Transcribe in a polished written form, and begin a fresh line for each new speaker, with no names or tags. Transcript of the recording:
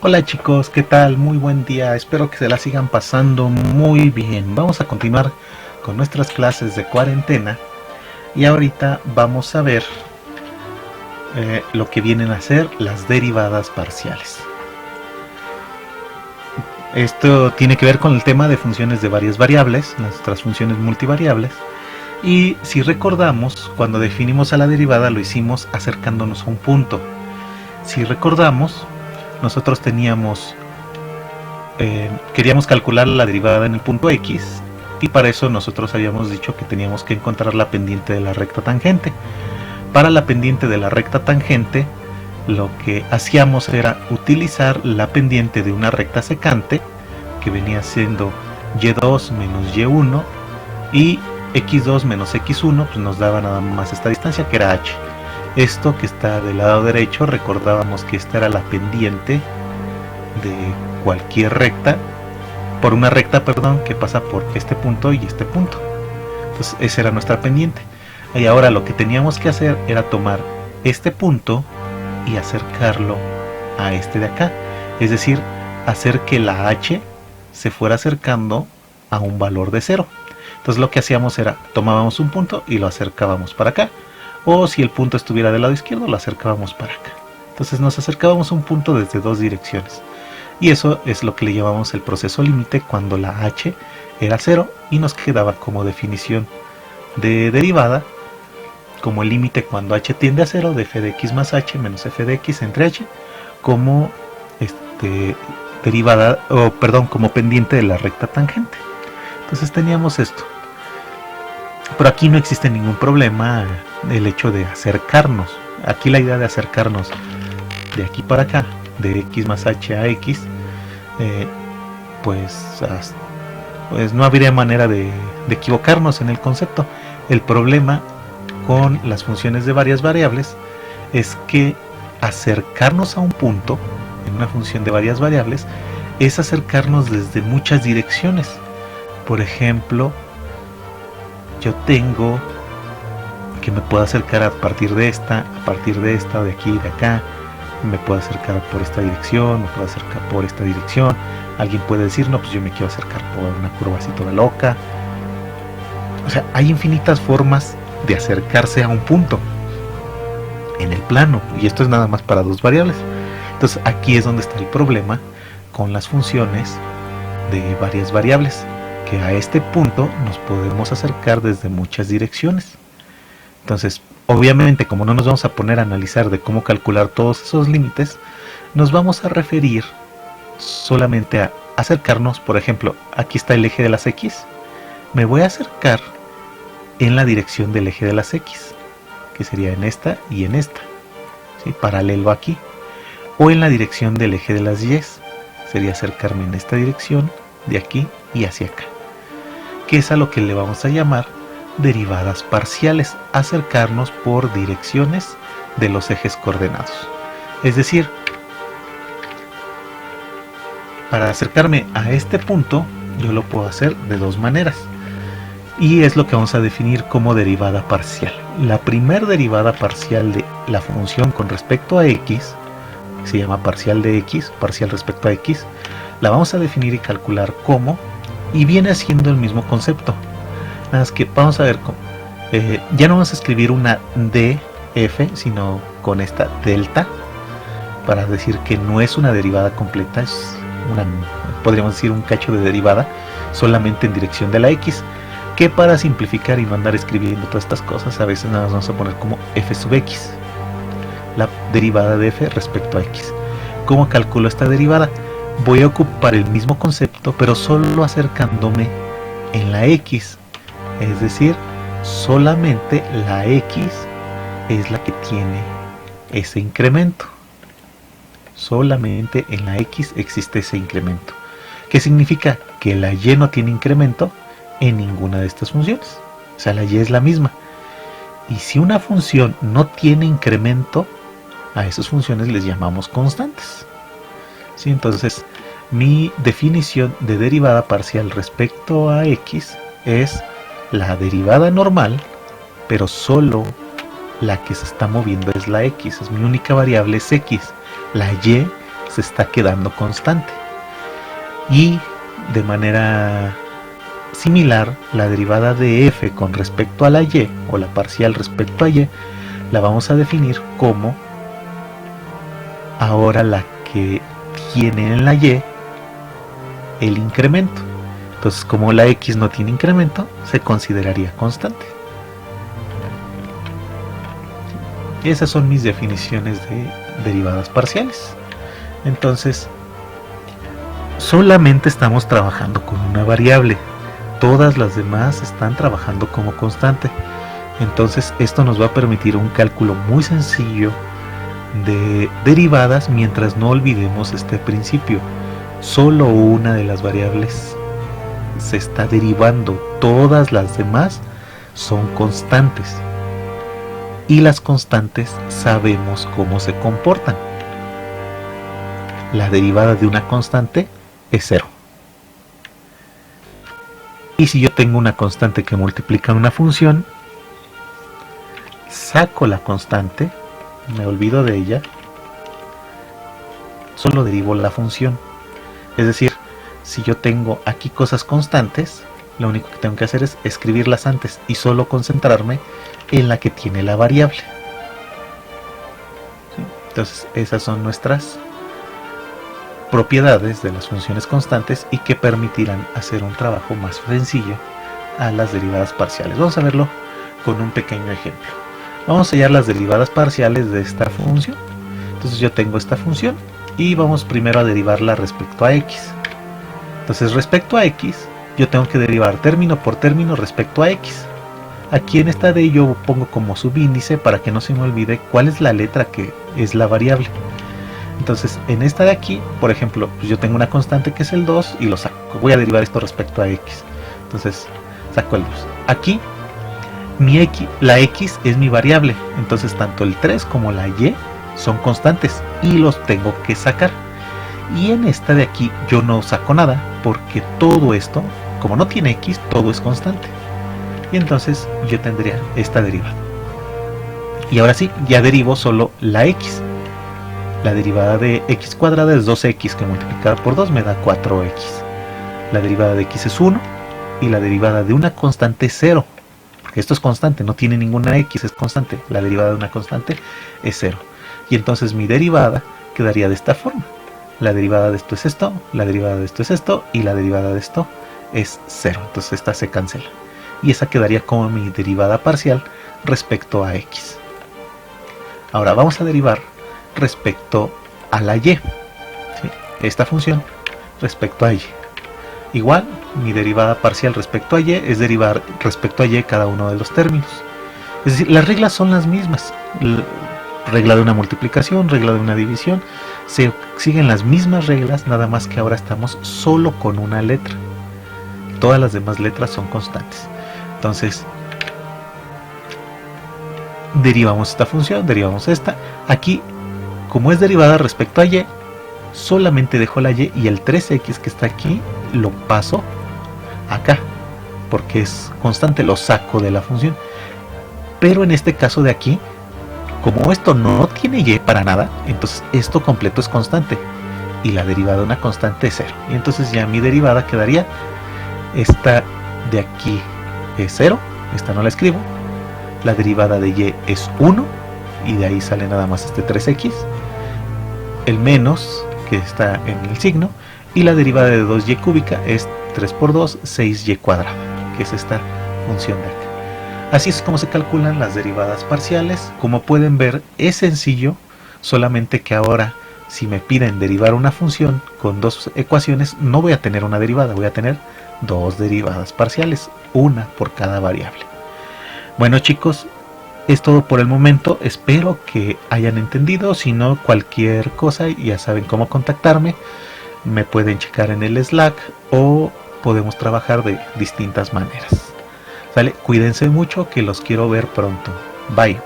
Hola chicos, ¿qué tal? Muy buen día, espero que se la sigan pasando muy bien. Vamos a continuar con nuestras clases de cuarentena y ahorita vamos a ver lo que vienen a ser las derivadas parciales. Esto tiene que ver con el tema de funciones de varias variables, nuestras funciones multivariables. Y si recordamos, cuando definimos a la derivada lo hicimos acercándonos a un punto. Si recordamos, nosotros queríamos calcular la derivada en el punto X y para eso nosotros habíamos dicho que teníamos que encontrar la pendiente de la recta tangente. Para la pendiente de la recta tangente lo que hacíamos era utilizar la pendiente de una recta secante que venía siendo y2 menos y1 y x2 menos x1 pues nos daba nada más esta distancia que era h. Esto que está del lado derecho, recordábamos que esta era la pendiente de cualquier recta, por una recta, perdón, que pasa por este punto y este punto. Entonces esa era nuestra pendiente. Y ahora lo que teníamos que hacer era tomar este punto y acercarlo a este de acá. Es decir, hacer que la h se fuera acercando a un valor de 0. Entonces lo que hacíamos era, tomábamos un punto y lo acercábamos para acá. O si el punto estuviera del lado izquierdo, lo acercábamos para acá. Entonces nos acercábamos a un punto desde dos direcciones. Y eso es lo que le llamamos el proceso límite cuando la h era 0 y nos quedaba como definición de derivada como el límite cuando h tiende a 0 de f de x más h menos f de x entre h como derivada, como pendiente de la recta tangente. Entonces teníamos esto. Pero aquí no existe ningún problema el hecho de acercarnos. Aquí la idea de acercarnos de aquí para acá, de x más h a x, pues no habría manera de equivocarnos en el concepto. El problema con las funciones de varias variables es que acercarnos a un punto en una función de varias variables es acercarnos desde muchas direcciones. Por ejemplo, yo tengo que me puedo acercar a partir de esta, de aquí, de acá. Me puedo acercar por esta dirección, me puedo acercar por esta dirección. Alguien puede decir, no, pues yo me quiero acercar por una curva así toda loca. O sea, hay infinitas formas de acercarse a un punto en el plano, y esto es nada más para dos variables. Entonces aquí es donde está el problema con las funciones de varias variables, que a este punto nos podemos acercar desde muchas direcciones. Entonces, obviamente, como no nos vamos a poner a analizar de cómo calcular todos esos límites, nos vamos a referir solamente a acercarnos. Por ejemplo, aquí está el eje de las x. Me voy a acercar en la dirección del eje de las x, que sería en esta y en esta, ¿sí? Paralelo aquí. O en la dirección del eje de las y, sería acercarme en esta dirección, de aquí y hacia acá, que es a lo que le vamos a llamar derivadas parciales, acercarnos por direcciones de los ejes coordenados. Es decir, para acercarme a este punto yo lo puedo hacer de dos maneras, y es lo que vamos a definir como derivada parcial. La primera derivada parcial de la función con respecto a x se llama parcial de x, parcial respecto a x. La vamos a definir y calcular como, y viene siendo el mismo concepto. Nada más que vamos a ver cómo. Ya no vamos a escribir una df, sino con esta delta, para decir que no es una derivada completa, es podríamos decir un cacho de derivada solamente en dirección de la x, que para simplificar y no andar escribiendo todas estas cosas, a veces nada más vamos a poner como f sub x, la derivada de f respecto a x. ¿Cómo calculo esta derivada? Voy a ocupar el mismo concepto, pero solo acercándome en la x. Es decir, solamente la x es la que tiene ese incremento. Solamente en la x existe ese incremento. ¿Qué significa? Que la y no tiene incremento en ninguna de estas funciones. O sea, la y es la misma. Y si una función no tiene incremento, a esas funciones les llamamos constantes. ¿Sí? Entonces, mi definición de derivada parcial respecto a x es la derivada normal, pero solo la que se está moviendo es la x. Es mi única variable, es x. La y se está quedando constante. Y de manera similar, la derivada de f con respecto a la y, o la parcial respecto a y, la vamos a definir como ahora la que tiene en la y el incremento. Entonces, como la x no tiene incremento, se consideraría constante. Esas son mis definiciones de derivadas parciales. Entonces, solamente estamos trabajando con una variable. Todas las demás están trabajando como constante. Entonces, esto nos va a permitir un cálculo muy sencillo de derivadas mientras no olvidemos este principio. Solo una de las variables se está derivando, todas las demás son constantes. Y las constantes sabemos cómo se comportan. La derivada de una constante es 0. Y si yo tengo una constante que multiplica una función, saco la constante, me olvido de ella, solo derivo la función. Es decir, si yo tengo aquí cosas constantes, lo único que tengo que hacer es escribirlas antes y solo concentrarme en la que tiene la variable. ¿Sí? Entonces, esas son nuestras propiedades de las funciones constantes y que permitirán hacer un trabajo más sencillo a las derivadas parciales. Vamos a verlo con un pequeño ejemplo. Vamos a hallar las derivadas parciales de esta función. Entonces yo tengo esta función y vamos primero a derivarla respecto a x. Entonces respecto a x, yo tengo que derivar término por término respecto a x. Aquí en esta D yo pongo como subíndice para que no se me olvide cuál es la letra que es la variable. Entonces en esta de aquí, por ejemplo, pues yo tengo una constante que es el 2 y lo saco. Voy a derivar esto respecto a x. Entonces saco el 2. Aquí la x es mi variable. Entonces tanto el 3 como la y son constantes y los tengo que sacar. Y en esta de aquí yo no saco nada porque todo esto, como no tiene x, todo es constante. Y entonces yo tendría esta derivada. Y ahora sí, ya derivo solo la x. La derivada de x cuadrada es 2x que multiplicada por 2 me da 4x. La derivada de x es 1 y la derivada de una constante es 0. Porque esto es constante, no tiene ninguna x, es constante. La derivada de una constante es 0. Y entonces mi derivada quedaría de esta forma. La derivada de esto es esto, la derivada de esto es esto y la derivada de esto es 0. Entonces esta se cancela. Y esa quedaría como mi derivada parcial respecto a x. Ahora vamos a derivar respecto a la y. ¿Sí? Esta función respecto a y. Igual, mi derivada parcial respecto a y es derivar respecto a y cada uno de los términos. Es decir, las reglas son las mismas. Regla de una multiplicación, regla de una división, se siguen las mismas reglas, nada más que ahora estamos solo con una letra. Todas las demás letras son constantes. Entonces, derivamos esta función, derivamos esta. Aquí, como es derivada respecto a y, solamente dejo la y el 3x que está aquí lo paso acá, porque es constante, lo saco de la función. Pero en este caso de aquí, como esto no tiene y para nada, entonces esto completo es constante y la derivada de una constante es 0. Y entonces ya mi derivada quedaría, esta de aquí es 0, esta no la escribo, la derivada de y es 1 y de ahí sale nada más este 3x, el menos que está en el signo, y la derivada de 2y cúbica es 3 por 2, 6y cuadrada, que es esta función de acá. Así es como se calculan las derivadas parciales. Como pueden ver, es sencillo, solamente que ahora si me piden derivar una función con dos ecuaciones, no voy a tener una derivada, voy a tener dos derivadas parciales, una por cada variable. Bueno chicos, es todo por el momento, espero que hayan entendido. Si no, cualquier cosa ya saben cómo contactarme, me pueden checar en el Slack o podemos trabajar de distintas maneras. ¿Sale? Cuídense mucho, que los quiero ver pronto. Bye.